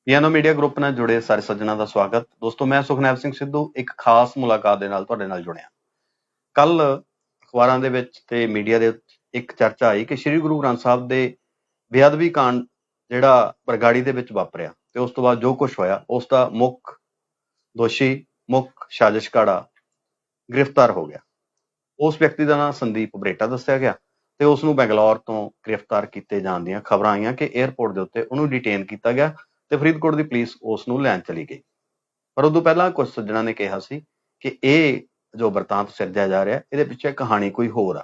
ਪੀਐਨਓ media group ਨਾਲ ਜੁੜੇ ਸਾਰੇ ਸੱਜਣਾਂ ਦਾ ਸਵਾਗਤ। ਦੋਸਤੋ, ਮੈਂ ਸੁਖਨੈਬ ਸਿੰਘ ਸਿੱਧੂ ਇੱਕ ਖਾਸ ਮੁਲਾਕਾਤ ਦੇ ਨਾਲ ਤੁਹਾਡੇ ਨਾਲ ਜੁੜਿਆ। ਕੱਲ ਅਖਬਾਰਾਂ ਦੇ ਵਿੱਚ ਤੇ ਮੀਡੀਆ ਦੇ ਵਿੱਚ ਇੱਕ ਚਰਚਾ ਆਈ ਕਿ ਸ੍ਰੀ ਗੁਰੂ ਗ੍ਰੰਥ ਸਾਹਿਬ ਦੇ ਬੇਅਦਬੀ ਕਾਂਡ ਜਿਹੜਾ ਬਰਗਾੜੀ ਦੇ ਵਿੱਚ ਵਾਪਰਿਆ ਤੇ ਉਸ ਤੋਂ ਬਾਅਦ ਜੋ ਕੁਝ ਹੋਇਆ ਉਸ ਦਾ ਮੁੱਖ ਦੋਸ਼ੀ, ਮੁੱਖ ਸਾਜ਼ਿਸ਼ਘਾੜਾ ਗ੍ਰਿਫਤਾਰ ਹੋ ਗਿਆ। ਉਸ ਵਿਅਕਤੀ ਦਾ ਨਾਮ ਸੰਦੀਪ ਬਰੇਟਾ ਦੱਸਿਆ ਗਿਆ ਤੇ ਉਸ ਨੂੰ ਬੈਂਗਲੌਰ ਤੋਂ ਗ੍ਰਿਫਤਾਰ ਕੀਤੇ ਜਾਣ ਦੀਆਂ ਖਬਰਾਂ ਆਈਆਂ ਕਿ 에ਅਰਪੋਰਟ ਦੇ ਉੱਤੇ ਉਹਨੂੰ ਡਿਟੇਨ ਕੀਤਾ ਗਿਆ ਤੇ ਫਰੀਦਕੋਟ ਦੀ ਪੁਲਿਸ ਉਸ ਨੂੰ ਲੈਣ ਚਲੀ ਗਈ। ਪਰ ਉਦੋਂ ਪਹਿਲਾਂ ਕੁਝ ਸੱਜਣਾਂ ਨੇ ਕਿਹਾ ਸੀ ਕਿ ਇਹ ਜੋ ਵਰਤਾਂਤ ਸਿਰਜਿਆ ਜਾ ਰਿਹਾ ਇਹਦੇ ਪਿੱਛੇ ਕਹਾਣੀ ਕੋਈ ਹੋਰ ਆ।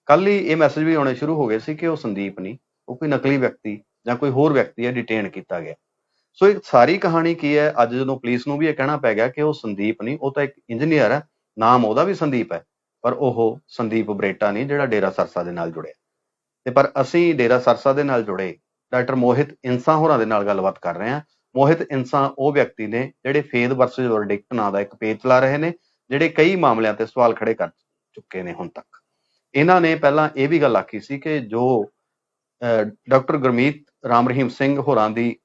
ਕੱਲ ਹੀ ਇਹ ਮੈਸੇਜ ਵੀ ਆਉਣੇ ਸ਼ੁਰੂ ਹੋ ਗਏ ਸੀ ਕਿ ਉਹ ਸੰਦੀਪ ਨਹੀਂ, ਉਹ ਕੋਈ ਨਕਲੀ ਵਿਅਕਤੀ ਜਾਂ ਕੋਈ ਹੋਰ ਵਿਅਕਤੀ ਹੈ, ਡਿਟੇਨ ਕੀਤਾ ਗਿਆ। ਸੋ ਇਹ ਸਾਰੀ ਕਹਾਣੀ ਕੀ ਹੈ, ਅੱਜ ਜਦੋਂ ਪੁਲਿਸ ਨੂੰ ਵੀ ਇਹ ਕਹਿਣਾ ਪੈ ਗਿਆ ਕਿ ਉਹ ਸੰਦੀਪ ਨਹੀਂ, ਉਹ ਤਾਂ ਇੱਕ ਇੰਜੀਨੀਅਰ ਹੈ, ਨਾਮ ਉਹਦਾ ਵੀ ਸੰਦੀਪ ਹੈ, ਪਰ ਉਹ ਸੰਦੀਪ ਬਰੇਟਾ ਨਹੀਂ ਜਿਹੜਾ ਡੇਰਾ ਸਰਸਾ ਦੇ ਨਾਲ ਜੁੜਿਆ। ਤੇ ਪਰ ਅਸੀਂ ਡੇਰਾ ਸਰਸਾ ਦੇ ਨਾਲ ਜੁੜੇ ਡਾਕਟਰ ਮੋਹਿਤ ਇੰਸਾ ਹੋਰਾਂ ਦੇ ਨਾਲ ਗੱਲਬਾਤ ਕਰ ਰਹੇ ਹਾਂ। ਮੋਹਿਤ ਇੰਸਾ ਉਹ ਵਿਅਕਤੀ ਨੇ ਜਿਹੜੇ ਫੇਦ ਵਰਸਸ ਵਰਡਿਕਟ ਨਾਂ ਦਾ ਇੱਕ ਪੇਜ ਚਲਾ ਰਹੇ ਨੇ, ਜਿਹੜੇ ਕਈ ਮਾਮਲਿਆਂ ਤੇ ਸਵਾਲ ਖੜੇ ਕਰ ਚੁੱਕੇ ਨੇ ਹੁਣ ਤੱਕ। ਇਹਨਾਂ ਨੇ ਪਹਿਲਾਂ ਇਹ ਵੀ ਗੱਲ ਆਖੀ ਸੀ ਕਿ ਜੋ ਡਾਕਟਰ ਗੁਰਮੀਤ ਰਾਮ ਰਹੀਮ ਸਿੰਘ ਹੋਰਾਂ ਦੀ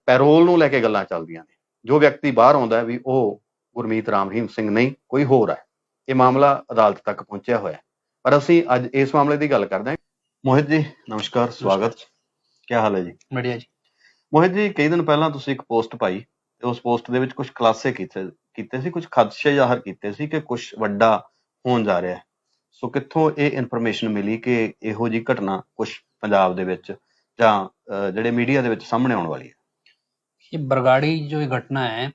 ਪੈਰੋਲ ਨੂੰ ਲੈ ਕੇ ਗੱਲਾਂ ਚੱਲਦੀਆਂ ਨੇ, ਜੋ ਵਿਅਕਤੀ ਬਾਹਰ ਆਉਂਦਾ ਹੈ ਵੀ ਉਹ ਗੁਰਮੀਤ ਰਾਮ ਰਹੀਮ ਸਿੰਘ ਨਹੀਂ, ਕੋਈ ਹੋਰ ਹੈ। ਇਹ ਮਾਮਲਾ ਅਦਾਲਤ ਤੱਕ ਪਹੁੰਚਿਆ ਹੋਇਆ, ਪਰ ਅਸੀਂ ਅੱਜ ਇਸ ਮਾਮਲੇ ਦੀ ਗੱਲ ਕਰਦੇ ਹਾਂ। ਮੋਹਿਤ ਜੀ ਨਮਸਕਾਰ, ਸਵਾਗਤ। ਕੀ ਹਾਲ ਹੈ ਜੀ? बढ़िया जी। ਮੋਹਿਤ ਜੀ, ਕਈ ਦਿਨ ਪਹਿਲਾਂ ਤੁਸੀਂ ਇੱਕ ਪੋਸਟ ਪਾਈ ਤੇ ਉਸ ਪੋਸਟ ਦੇ ਵਿੱਚ ਕੁਝ ਖੁਲਾਸੇ ਕੀਤੇ ਸੀ, ਕੁਝ ਖਦਸ਼ੇ ਜ਼ਾਹਰ ਕੀਤੇ ਸੀ ਕਿ ਕੁਝ ਵੱਡਾ ਹੋਣ ਜਾ ਰਿਹਾ ਹੈ। ਸੋ ਕਿੱਥੋਂ ਇਹ ਇਨਫੋਰਮੇਸ਼ਨ ਮਿਲੀ ਕਿ ਇਹੋ ਜਿਹੀ ਘਟਨਾ ਕੁਝ ਪੰਜਾਬ ਦੇ ਵਿੱਚ ਜਾਂ ਜਿਹੜੇ ਮੀਡੀਆ ਦੇ ਵਿੱਚ ਸਾਹਮਣੇ ਆਉਣ ਵਾਲੀ ਹੈ? ये बरगाड़ी जो ये घटना है,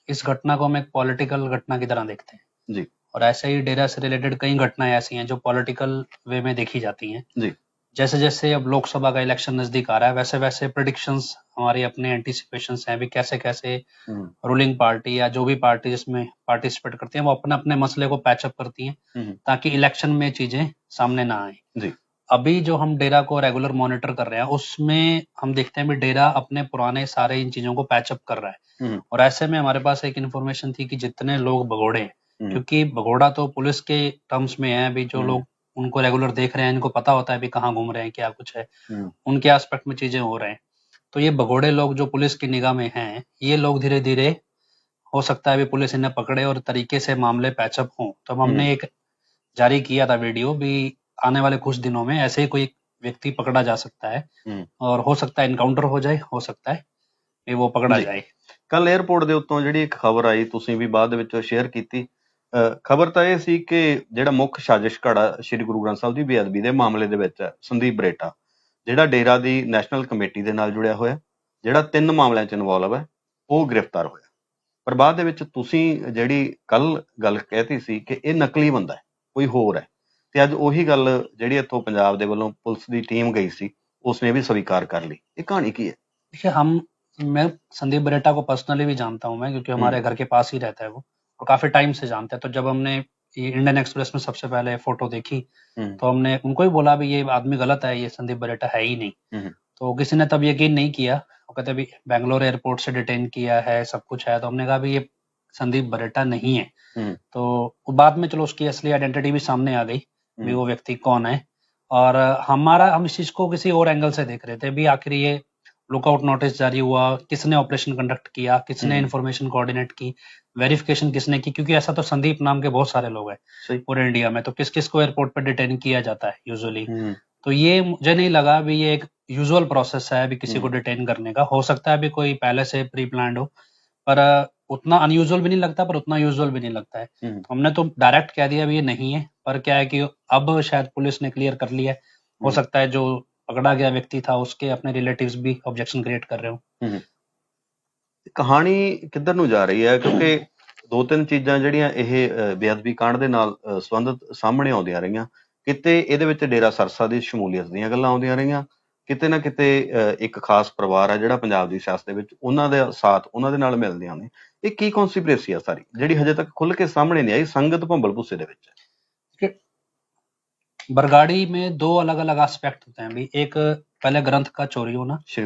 इस घटना को हम एक पॉलिटिकल घटना की तरह देखते हैं जी। और ऐसे ही डेरा से रिलेटेड कई घटनाएं ऐसी हैं जो पॉलिटिकल वे में देखी जाती हैं जी। जैसे जैसे अब लोकसभा का इलेक्शन नजदीक आ रहा है वैसे वैसे प्रिडिक्शंस हमारे अपने एंटिसिपेशंस हैं भी, कैसे कैसे रूलिंग पार्टी या जो भी पार्टी जिसमें पार्टिसिपेट करती है वो अपने अपने मसले को पैचअप करती हैं ताकि इलेक्शन में चीजें सामने ना आए। जी। अभी जो हम डेरा को रेगुलर मॉनिटर कर रहे हैं उसमें हम देखते हैं भी डेरा अपने पुराने सारे इन चीजों को पैचअप कर रहा है और ऐसे में हमारे पास एक इन्फॉर्मेशन थी कि जितने लोग भगोड़े हैं, क्योंकि भगोड़ा तो पुलिस के टर्म्स में है, अभी जो लोग उनको रेगुलर देख रहे हैं, इनको पता होता है भी कहाँ घूम रहे हैं, क्या कुछ है, उनके एस्पेक्ट में चीजें हो रहे हैं। तो ये भगोड़े लोग जो पुलिस की निगाह में हैं, ये लोग धीरे धीरे हो सकता है भी पुलिस इन्हें पकड़े और तरीके से मामले पैचअप हों। तो हमने एक जारी किया था वीडियो भी, आने वाले कुछ दिनों में ऐसे ही कोई व्यक्ति पकड़ा जा सकता है और हो सकता है इनकाउंटर हो जाए, हो सकता है कि वो पकड़ा जाए। ਕੱਲ 에ਅਰਪੋਰਟ ਦੇ ਉੱਤੋਂ ਜਿਹੜੀ ਇੱਕ ਖਬਰ ਆਈ, ਤੁਸੀਂ ਵੀ ਬਾਅਦ ਦੇ ਵਿੱਚ ਸ਼ੇਅਰ ਕੀਤੀ। ਖਬਰ ਤਾਂ ਇਹ ਸੀ ਕਿ ਜਿਹੜਾ ਮੁੱਖ ਸਾਜ਼ਿਸ਼ਘਾੜਾ ਸ੍ਰੀ ਗੁਰੂ ਗ੍ਰੰਥ ਸਾਹਿਬ ਦੀ ਬੇਅਦਬੀ ਦੇ ਮਾਮਲੇ ਦੇ ਵਿੱਚ ਹੈ, ਸੰਦੀਪ ਬਰੇਟਾ, ਜਿਹੜਾ ਡੇਰਾ ਦੀ ਨੈਸ਼ਨਲ ਕਮੇਟੀ ਦੇ ਨਾਲ ਜੁੜਿਆ ਹੋਇਆ, ਜਿਹੜਾ 3 ਮਾਮਲਿਆਂ 'ਚ ਇਨਵੋਲਵ ਹੈ, ਉਹ ਗ੍ਰਿਫਤਾਰ ਹੋਇਆ। ਪਰ ਬਾਅਦ ਦੇ ਵਿੱਚ ਤੁਸੀਂ ਜਿਹੜੀ ਕੱਲ ਗੱਲ ਕਹਿਤੀ ਸੀ ਕਿ ਇਹ ਨਕਲੀ ਬੰਦਾ ਹੈ, ਕੋਈ ਹੋਰ ਹੈ, ਤੇ ਅੱਜ ਉਹੀ ਗੱਲ ਜਿਹੜੀ ਇੱਥੋਂ ਪੰਜਾਬ ਦੇ ਵੱਲੋਂ ਪੁਲਿਸ ਦੀ ਟੀਮ ਗਈ ਸੀ ਉਸਨੇ ਵੀ स्वीकार कर ली। ये कहानी की है? देखिए, मैं संदीप बरेटा को पर्सनली भी जानता हूँ मैं, क्योंकि हमारे घर के पास ही रहता है वो और काफी टाइम से जानते हैं। तो जब हमने ये इंडियन एक्सप्रेस में सबसे पहले फोटो देखी तो हमने उनको ही बोला भी ये आदमी गलत है, ये संदीप बरेटा है ही नहीं। तो किसी ने तब यकीन नहीं किया, वो कहते भी बेंगलोर एयरपोर्ट से डिटेन किया है, सब कुछ है। तो हमने कहा भी ये संदीप बरेटा नहीं है। तो बाद में चलो उसकी असली आइडेंटिटी भी सामने आ गई भी वो व्यक्ति कौन है। और हम इस चीज को किसी और एंगल से देख रहे थे भी, आखिर ये लुकआउट नोटिस जारी हुआ, किसने ऑपरेशन कंडक्ट किया, किसने इन्फॉर्मेशन कोऑर्डिनेट की, वेरिफिकेशन किसने की, क्योंकि ऐसा तो संदीप नाम के बहुत सारे लोग हैं पूरे इंडिया में, तो किस किस को एयरपोर्ट पर डिटेन किया जाता है यूजुअली। तो ये मुझे नहीं लगा भी ये एक यूजुअल प्रोसेस है अभी किसी को डिटेन करने का। हो सकता है अभी कोई पहले से प्री प्लान्ड हो, पर उतना अनयूजुअल भी नहीं लगता पर उतना यूजुअल भी नहीं लगता है। हमने तो डायरेक्ट कह दिया भी ये नहीं है, पर क्या है कि अब शायद पुलिस ने क्लियर कर लिया है। हो सकता है जो पकड़ा गया व्यक्ति था उसके अपने रिलेटिव्स भी ऑब्जेक्शन क्रिएट कर रहे हो। ਕਹਾਣੀ ਕਿੱਧਰ ਨੂੰ ਜਾ ਰਹੀ ਹੈ? ਕਿਉਂਕਿ 2-3 ਚੀਜ਼ਾਂ ਜਿਹੜੀਆਂ ਇਹ ਬੇਅਦਬੀ ਕਾਂਡ ਦੇ ਨਾਲ ਸੰਬੰਧਿਤ ਸਾਹਮਣੇ ਆਉਂਦੀਆਂ ਰਹੀਆਂ। ਕਿਤੇ ਇਹਦੇ ਵਿੱਚ ਡੇਰਾ ਸਰਸਾ ਦੀ ਸ਼ਮੂਲੀਅਤ ਦੀਆਂ ਗੱਲਾਂ ਆਉਂਦੀਆਂ ਰਹੀਆਂ, ਕਿਤੇ ਨਾ ਕਿਤੇ ਇੱਕ ਖਾਸ ਪਰਿਵਾਰ ਆ ਜਿਹੜਾ ਪੰਜਾਬ ਦੀ ਸਿਆਸਤ ਦੇ ਵਿੱਚ ਉਹਨਾਂ ਦੇ ਸਾਥ ਉਹਨਾਂ ਦੇ ਨਾਲ ਮਿਲਦੀਆਂ ਨੇ। ਇਹ ਕੀ ਕੌਨਸਪੀਰੇਸੀ ਆ ਸਾਰੀ ਜਿਹੜੀ ਹਜੇ ਤੱਕ ਖੁੱਲ ਕੇ ਸਾਹਮਣੇ ਨਹੀਂ ਆਈ, ਸੰਗਤ ਭੰਬਲ ਭੁੱਸੇ ਦੇ ਵਿੱਚ? बरगाड़ी में 2 अलग अलग एस्पेक्ट होते हैं भी, एक पहले ग्रंथ का चोरी होना, श्री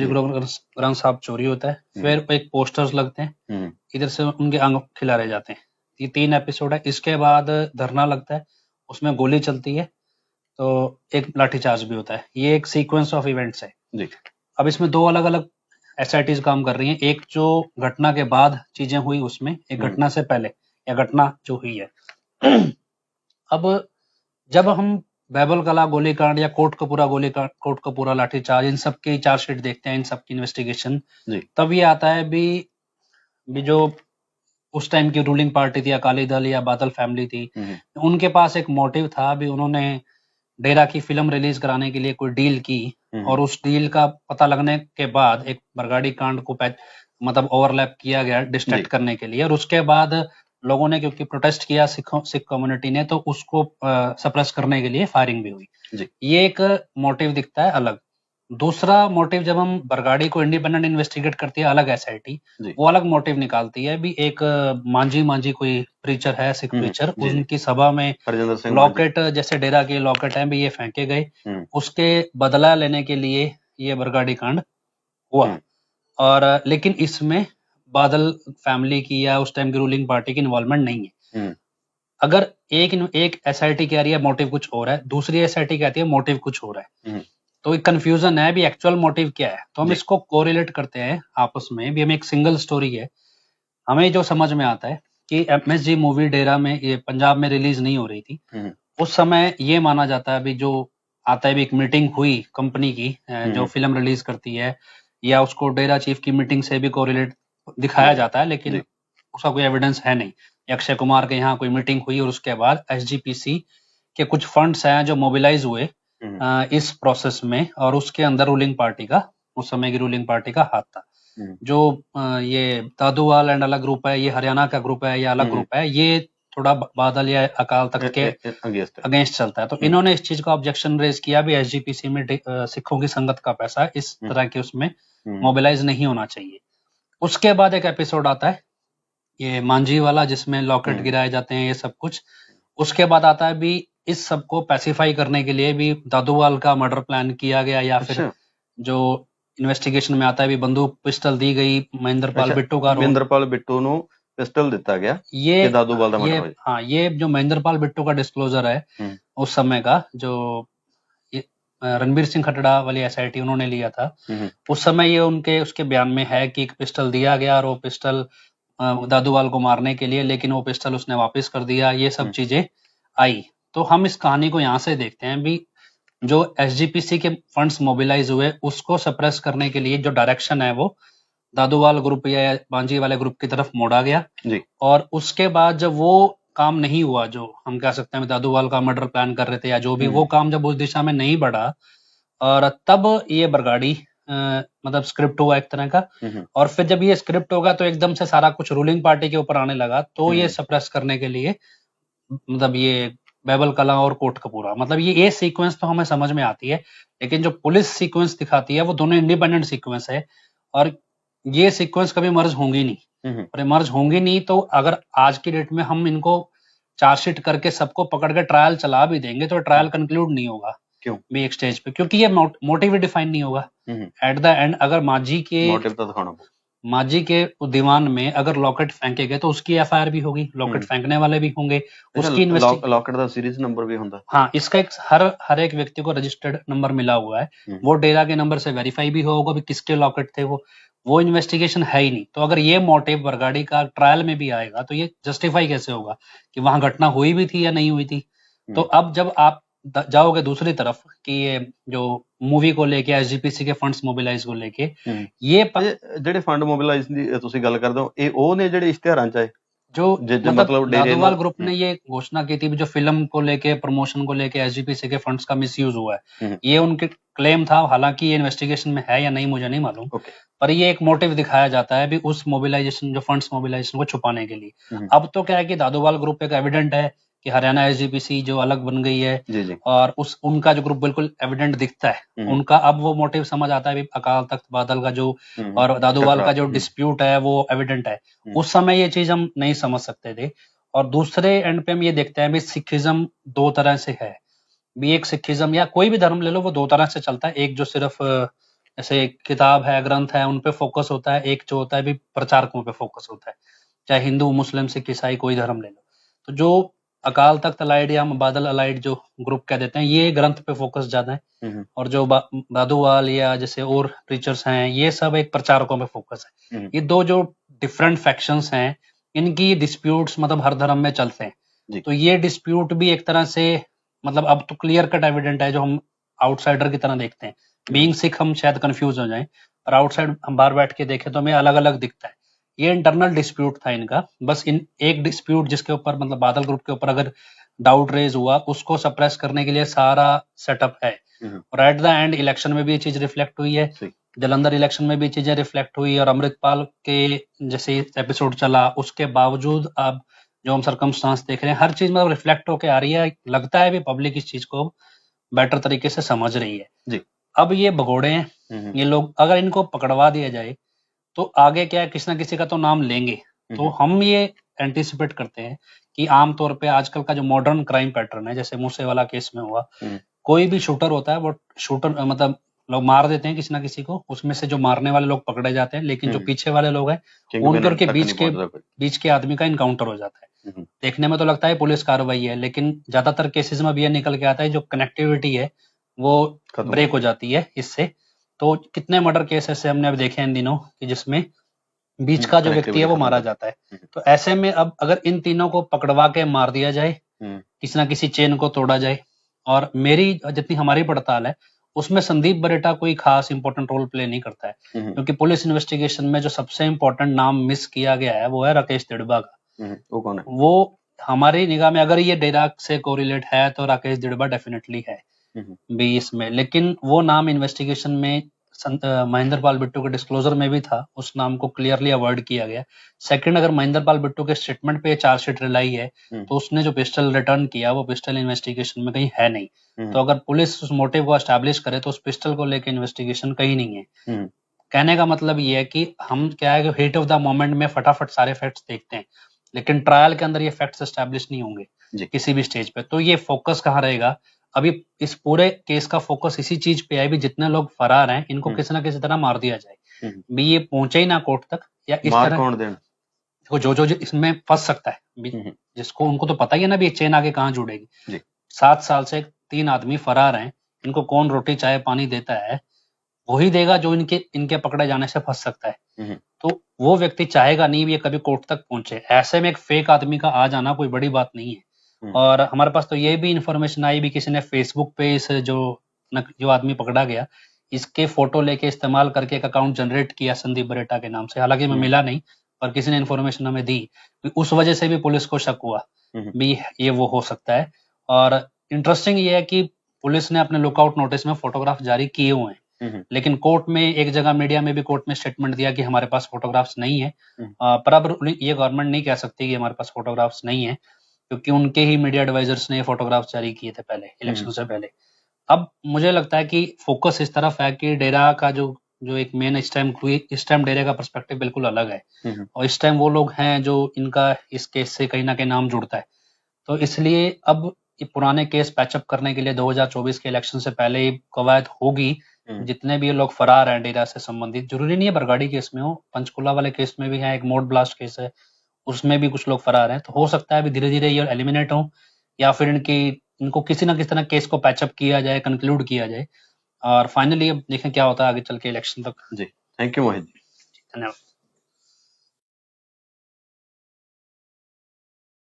गुरु ग्रंथ साहब चोरी होता है, फिर एक पोस्टर्स लगते हैं, इधर से उनके अंग खिलारे जाते हैं। ये 3 एपिसोड है। इसके बाद धरना लगता है, उसमें गोली चलती है, तो एक लाठीचार्ज भी होता है। ये एक सीक्वेंस ऑफ इवेंट्स है जी। अब इसमें 2 अलग अलग एसआईटीज काम कर रही हैं, एक जो घटना के बाद चीजें हुई उसमें, एक घटना से पहले या घटना जो हुई है। अब जब हम बैबल कला गोलीकांड या कोट कपूरा लाठीचार्ज, इन सब की चार्जशीट देखते हैं, इन सब की इन्वेस्टिगेशन, तब ये आता है भी जो उस टाइम की रूलिंग पार्टी थी, अकाली दल या बादल फैमिली थी, उनके पास एक मोटिव था भी, उन्होंने डेरा की फिल्म रिलीज कराने के लिए कोई डील की, और उस डील का पता लगने के बाद एक बरगाड़ी कांड को मतलब ओवरलैप किया गया डिस्ट्रैक्ट करने के लिए, और उसके बाद लोगों ने क्योंकि प्रोटेस्ट किया सिख कम्युनिटी ने, तो उसको सप्रेस करने के लिए फायरिंग भी हुई। ये एक मोटिव दिखता है अलग। दूसरा मोटिव, जब हम बरगाड़ी को इंडिपेंडेंट इन्वेस्टिगेट करती है अलग एसआईटी, वो अलग मोटिव निकालती है भी, एक मांझी कोई प्रीचर है, सिख प्रीचर, उनकी सभा में लॉकेट, जैसे डेरा के लॉकेट है भी, ये फेंके गए, उसके बदला लेने के लिए ये बरगाड़ी कांड हुआ। और लेकिन इसमें बादल फैमिली की या उस टाइम की रूलिंग पार्टी की इन्वॉल्वमेंट नहीं है। अगर एक एसआईटी कह रही है मोटिव कुछ और है, दूसरी एसआईटी कहती है मोटिव कुछ और है, तो एक कंफ्यूजन है भी एक्चुअल मोटिव क्या है। तो हम इसको कोरिलेट करते हैं आपस में भी, हम एक सिंगल स्टोरी है, हमें जो समझ में आता है कि एमएसजी मूवी डेरा में, ये पंजाब में रिलीज नहीं हो रही थी उस समय, ये माना जाता है भी जो आता है भी, एक मीटिंग हुई कंपनी की जो फिल्म रिलीज करती है, या उसको डेरा चीफ की मीटिंग से भी कोरिलेट दिखाया जाता है, लेकिन उसका कोई एविडेंस है नहीं। अक्षय कुमार के यहाँ कोई मीटिंग हुई और उसके बाद एसजीपीसी के कुछ फंड्स हैं जो मोबिलाइज हुए इस प्रोसेस में, और उसके अंदर रूलिंग पार्टी का, उस समय की रूलिंग पार्टी का हाथ था। जो ये दादूवाल एंड अलग ग्रुप है, ये हरियाणा का ग्रुप है या अलग ग्रुप है, ये थोड़ा बादल या अकाल तख्त के अगेंस्ट चलता है। तो इन्होंने इस चीज का ऑब्जेक्शन रेज किया भी, एसजीपीसी में सिखों की संगत का पैसा इस तरह के उसमें मोबिलाइज नहीं होना चाहिए। उसके बाद एक एपिसोड आता है ये मांझी वाला, जिसमें लॉकेट गिराए जाते हैं, ये सब कुछ। उसके बाद आता है भी इस सब को पैसिफाई करने के लिए भी दादूवाल का मर्डर प्लान किया गया, या फिर जो इन्वेस्टिगेशन में आता है भी बंदूक पिस्टल दी गई महेंद्रपाल बिट्टू का, महेंद्रपाल बिट्टू नु पिस्टल दिता गया, ये दादूवाल दा मर्डर। हाँ, ये जो महेंद्रपाल बिट्टू का डिस्क्लोजर है उस समय का, जो रणबीर सिंह खटड़ा वाली एसआईटी उन्होंने लिया था, उस समय ये उसके बयान में है कि एक पिस्टल दिया गया, और वो पिस्टल दादूवाल को मारने के लिए, लेकिन वो पिस्टल उसने वापस कर दिया, ये सब चीजें आई। तो हम इस कहानी को यहाँ से देखते हैं भी, जो एसजीपीसी के फंड्स मोबिलाइज हुए उसको सप्रेस करने के लिए जो डायरेक्शन है वो दादूवाल ग्रुप या मांझी वाले ग्रुप की तरफ मोड़ा गया जी। और उसके बाद जब वो काम नहीं हुआ, जो हम कह सकते हैं दादूवाल का मर्डर प्लान कर रहे थे या जो भी, वो काम जब उस दिशा में नहीं बढ़ा, और तब ये बरगाड़ी मतलब स्क्रिप्ट हुआ एक तरह का, और फिर जब ये स्क्रिप्ट होगा तो एकदम से सारा कुछ रूलिंग पार्टी के ऊपर आने लगा, तो ये सप्रेस करने के लिए मतलब ये बैबल कला और कोट कपूरा, मतलब ये सीक्वेंस तो हमें समझ में आती है, लेकिन जो पुलिस सीक्वेंस दिखाती है वो दोनों इंडिपेंडेंट सीक्वेंस है, और ये सीक्वेंस कभी मर्ज होंगी नहीं, और मर्ज होंगी नहीं तो अगर आज की डेट में हम इनको चार्जशीट करके सबको पकड़ के ट्रायल चला भी देंगे तो ट्रायल कंक्लूड नहीं होगा। क्यों भी एक स्टेज पे, क्योंकि ये मोटिव ही डिफाइन नहीं होगा एट द एंड। अगर मांझी के दीवान में अगर लॉकेट फेंके गए तो उसकी एफआईआर भी होगी, लॉकेट फेंकने वाले भी होंगे, उसकी लॉकेट का सीरीज नंबर भी होता है। हाँ, इसका एक हर एक व्यक्ति को रजिस्टर्ड नंबर मिला हुआ है, वो डेरा के नंबर से वेरीफाई भी होगा भी किसके लॉकेट थे वो इन्वेस्टिगेशन है ही नहीं। तो अगर ये मोटिव बरगाड़ी का ट्रायल में भी आएगा तो ये जस्टिफाई कैसे होगा कि वहां घटना हुई भी थी या नहीं हुई थी। तो अब जब आप जाओगे दूसरी तरफ कि ये जो मूवी को लेके एसजीपीसी के फंड्स मोबिलाइज को लेके, ये ਜਿਹੜੇ ਫੰਡ मोबिलाइज ਦੀ ਤੁਸੀਂ ਗੱਲ ਕਰਦੇ ਹੋ, ਇਹ ਉਹ ਨੇ ਜਿਹੜੇ ਇਸ਼ਤਿਹਾਰਾਂ ਚ ਆਏ, जो मतलब दादूवाल ग्रुप ने ये घोषणा की थी जो फिल्म को लेके, प्रमोशन को लेके एसजीपीसी के फंड्स का मिसयूज हुआ है, ये उनके क्लेम था। हालांकि ये इन्वेस्टिगेशन में है या नहीं मुझे नहीं मालूम, पर ये एक मोटिव दिखाया जाता है भी उस मोबिलाइजेशन, जो फंड्स मोबिलाइजेशन को छुपाने के लिए। अब तो क्या है कि दादूवाल ग्रुप एक एविडेंट है कि हरियाणा एसजीपीसी जो अलग बन गई है जी। और उनका जो ग्रुप बिल्कुल एविडेंट दिखता है उनका, अब वो मोटिव समझ आता है अकाल तख्त बादल का जो और दादूवाल का जो डिस्प्यूट है वो एविडेंट है। उस समय ये चीज हम नहीं समझ सकते थे। और दूसरे एंड पे हम ये देखते हैं भी सिखिज्म दो तरह से है भी, एक सिखिज्म या कोई भी धर्म ले लो वो दो तरह से चलता है। एक जो सिर्फ ऐसे किताब है, ग्रंथ है, उन पे फोकस होता है, एक जो होता है भी प्रचारकों पे फोकस होता है, चाहे हिंदू, मुस्लिम, सिख, ईसाई, कोई धर्म ले लो। तो जो अकाल तख्त अलाइड या बादल अलाइड जो ग्रुप कह देते हैं, ये ग्रंथ पे फोकस ज्यादा है, और जो बादुवाल या जैसे और प्रीचर्स हैं, ये सब एक प्रचारकों पे फोकस है। ये दो जो डिफरेंट फैक्शंस हैं, इनकी डिस्प्यूट्स मतलब हर धर्म में चलते हैं। तो ये डिस्प्यूट भी एक तरह से मतलब अब तो क्लियर कट एविडेंट है, जो हम आउटसाइडर की तरह देखते हैं। बीइंग सिख हम शायद कंफ्यूज हो जाएं, और आउटसाइड हम बाहर बैठ के देखें तो हमें अलग अलग दिखता है। ये इंटरनल डिस्प्यूट था इनका, बस इन एक डिस्प्यूट जिसके ऊपर मतलब बादल ग्रुप के ऊपर अगर डाउट रेज हुआ, उसको सप्रेस करने के लिए सारा सेटअप है। और एट द एंड इलेक्शन में भी ये चीज रिफ्लेक्ट हुई है, जलंधर इलेक्शन में भी चीजें रिफ्लेक्ट हुई, और अमृतपाल के जैसे एपिसोड चला उसके बावजूद अब जो हम सरकमस्टांस देख रहे हैं, हर चीज मतलब रिफ्लेक्ट होके आ रही है। लगता है भी पब्लिक इस चीज को बेटर तरीके से समझ रही है जी। अब ये भगोड़े हैं ये लोग, अगर इनको पकड़वा दिया जाए तो आगे क्या है, किसी ना किसी का तो नाम लेंगे। तो हम ये एंटिसिपेट करते हैं कि आमतौर पे आजकल का जो मॉडर्न क्राइम पैटर्न है, जैसे मूसेवाला केस में हुआ, कोई भी शूटर होता है वो शूटर मतलब लोग मार देते हैं किसी ना किसी को, उसमें से जो मारने वाले लोग पकड़े जाते हैं, लेकिन जो पीछे वाले लोग हैं उनके बीच के आदमी का इनकाउंटर हो जाता है। देखने में तो लगता है पुलिस कार्रवाई है, लेकिन ज्यादातर केसेस में भी ये निकल के आता है जो कनेक्टिविटी है वो ब्रेक हो जाती है इससे। तो कितने मर्डर केस ऐसे हमने अब देखे हैं इन दिनों कि जिसमें बीच का जो व्यक्ति है वो मारा जाता है। तो ऐसे में अब अगर इन तीनों को पकड़वा के मार दिया जाए, किसी ना किसी चेन को तोड़ा जाए, और मेरी जितनी हमारी पड़ताल है उसमें संदीप बरेटा कोई खास इंपॉर्टेंट रोल प्ले नहीं करता है, क्योंकि पुलिस इन्वेस्टिगेशन में जो सबसे इंपॉर्टेंट नाम मिस किया गया है वो है राकेश दिड़बा का। वो कौन है? वो हमारी निगाह में अगर ये डेरा से कोरिलेट है तो राकेश दिड़बा डेफिनेटली है भी इसमें, लेकिन वो नाम इन्वेस्टिगेशन में महेंद्र पाल बिट्टू के डिस्क्लोजर में भी था, उस नाम को क्लियरली अवॉइड किया गया। सेकंड, अगर महेंद्र पाल बिट्टू के स्टेटमेंट पे चार्जशीट रिलाई है तो उसने जो पिस्टल रिटर्न किया वो पिस्टल इन्वेस्टिगेशन में कहीं है नहीं। तो अगर पुलिस उस मोटिव को एस्टैब्लिश करे तो उस पिस्टल को लेकर इन्वेस्टिगेशन कहीं नहीं है। कहने का मतलब ये है कि हम क्या है कि हीट ऑफ द मोमेंट में फटाफट सारे फैक्ट्स देखते हैं, लेकिन ट्रायल के अंदर ये फैक्ट्स एस्टैब्लिश नहीं होंगे किसी भी स्टेज पे। तो ये फोकस कहाँ रहेगा? अभी इस पूरे केस का फोकस इसी चीज पे है भी जितने लोग फरार हैं इनको किसी ना किसी तरह मार दिया जाए, भी ये पहुंचे ही ना कोर्ट तक, या इस तरह कौन दे देखो जो इसमें फंस सकता है, जिसको उनको तो पता ही है ना भी चेन आगे कहाँ जुड़ेगी। 7 साल से 3 आदमी फरार हैं, इनको कौन रोटी चाय पानी देता है? वही देगा जो इनके पकड़े जाने से फंस सकता है। तो वो व्यक्ति चाहेगा नहीं भी ये कभी कोर्ट तक पहुंचे। ऐसे में एक फेक आदमी का आ जाना कोई बड़ी बात नहीं है। और हमारे पास तो ये भी इंफॉर्मेशन आई भी किसी ने फेसबुक पे इस जो आदमी पकड़ा गया इसके फोटो लेके इस्तेमाल करके एक अकाउंट जनरेट किया संदीप बरेटा के नाम से। हालांकि मैं मिला नहीं, पर किसी ने इन्फॉर्मेशन हमें दी, उस वजह से भी पुलिस को शक हुआ भी ये वो हो सकता है। और इंटरेस्टिंग ये है कि पुलिस ने अपने लुकआउट नोटिस में फोटोग्राफ जारी किए हुए हैं, लेकिन कोर्ट में एक जगह मीडिया में भी कोर्ट में स्टेटमेंट दिया कि हमारे पास फोटोग्राफ्स नहीं है। पर अब ये गवर्नमेंट नहीं कह सकती कि हमारे पास फोटोग्राफ्स नहीं है, क्योंकि उनके ही मीडिया एडवाइजर्स ने फोटोग्राफ्स जारी किए थे पहले इलेक्शन से पहले। अब मुझे लगता है कि फोकस इस तरफ है कि डेरा का जो एक मेन इस टाइम डेरे का पर्सपेक्टिव बिल्कुल अलग है, और इस टाइम वो लोग हैं जो इनका इस केस से कहीं ना कहीं नाम जुड़ता है। तो इसलिए अब ये पुराने केस पैचअप करने के लिए 2024 के इलेक्शन से पहले ही कवायद होगी। जितने भी लोग फरार हैं डेरा से संबंधित, जरूरी नहीं है बरगाड़ी केस में हो, पंचकुला वाले केस में भी है, एक मोड ब्लास्ट केस है उसमें भी कुछ लोग फरार हैं। तो हो सकता है अभी धीरे धीरे ये एलिमिनेट हो, या फिर इनको किसी ना किसी तरह केस को पैचअप किया जाए, कंक्लूड किया जाए, और फाइनली अब देखें क्या होता है आगे चल के इलेक्शन तक। जी, थैंक यू मोहित जी, धन्यवाद।